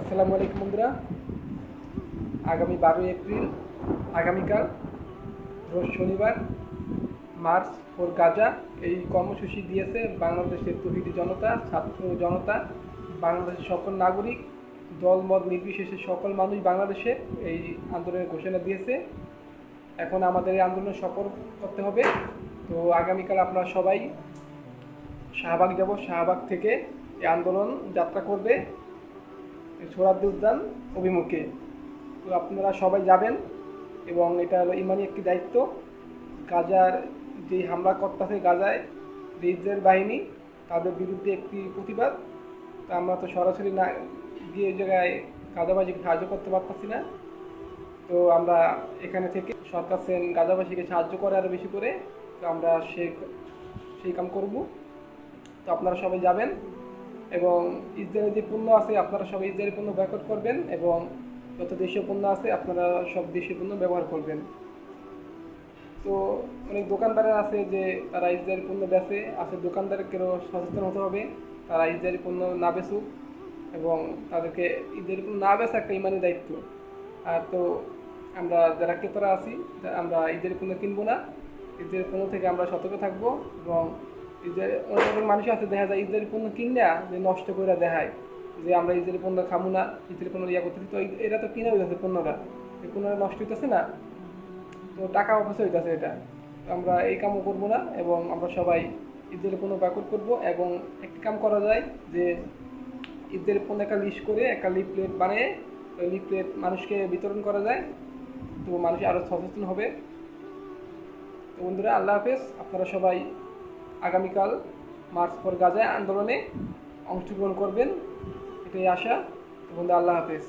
আসসালামু আলাইকুম বন্ধুরা। আগামী 12 এপ্রিল আগামীকাল রোজ শনিবার মার্চ ফর গাজা এই কর্মসূচি দিয়েছে বাংলাদেশের তৌহিদি জনতা, ছাত্র জনতা, বাংলাদেশের সকল নাগরিক, দলমত নির্বিশেষে সকল মানুষ বাংলাদেশে এই আন্দোলনের ঘোষণা দিয়েছে। এখন আমাদের এই আন্দোলন সফল করতে হবে। তো আগামীকাল আপনারা সবাই শাহবাগ যাব, শাহবাগ থেকে এই আন্দোলন যাত্রা করবে সোহরাওয়ার্দী উদ্যান অভিমুখে। তো আপনারা সবাই যাবেন এবং এটা হলো ইমানি একটি দায়িত্ব। গাজার যেই হামলা করতেছে গাজায় যে ইসরায়েল বাহিনী, তাদের বিরুদ্ধে একটি প্রতিবাদ। তা আমরা তো সরাসরি না গিয়ে ওই জায়গায় গাজাবাসীকে সাহায্য করতে পারতেছি না। তো আমরা এখানে থেকে সরকার গাজাবাসীকে সাহায্য করে আরও বেশি করে। তো আমরা সেই কাম করব। তো আপনারা সবাই যাবেন এবং ইসরায়েলের যে পণ্য আছে আপনারা সবাই ইসরায়েলি পণ্য বয়কট করবেন এবং যত দেশীয় পণ্য আছে আপনারা সব দেশীয় পণ্য ব্যবহার করবেন। তো অনেক দোকানদাররা আছে যে তারা ইসরায়েলি পণ্য বেচে, আছে দোকানদারকেও সচেতন হতে হবে তারা ইসরায়েলি পণ্য না বেচুক এবং তাদেরকে ইসরায়েলি পণ্য না বেচা একটা ইমানি দায়িত্ব। আর তো আমরা যারা ক্রেতারা আছি আমরা ইসরায়েলি পণ্য কিনবো না, ইসরায়েলি পণ্য থেকে আমরা সতর্ক থাকবো। এবং অনেক অনেক মানুষ আছে দেখা যায় ইসরায়েলি পণ্য কিনে যে নষ্ট করে দেখায় যে আমরা ইসরায়েলি পণ্য খাবো না, ইসরায়েলি পণ্য করতেছি। তো এরা তো কিনে হইতেছে পণ্যটা, এই পণ্যটা নষ্ট হইতেছে না, তো টাকা অপচয় হইতেছে। এটা তো আমরা এই কামও করবো না এবং আমরা সবাই ইসরায়েলি পণ্য বয়কট করবো। এবং একটি কাম করা যায় যে ইসরায়েলি পণ্য একটা লিস্ট করে একটা লিফলেট বানিয়ে ওই লিফলেট মানুষকে বিতরণ করা যায়, তো মানুষ আরও সচেতন হবে। তো বন্ধুরা, আল্লাহ হাফেজ। আপনারা সবাই আগামীকাল মার্চ ফর গাজা আন্দোলনে অংশগ্রহণ করবেন, এটাই আশা। তো বন্ধু, আল্লাহ হাফেজ।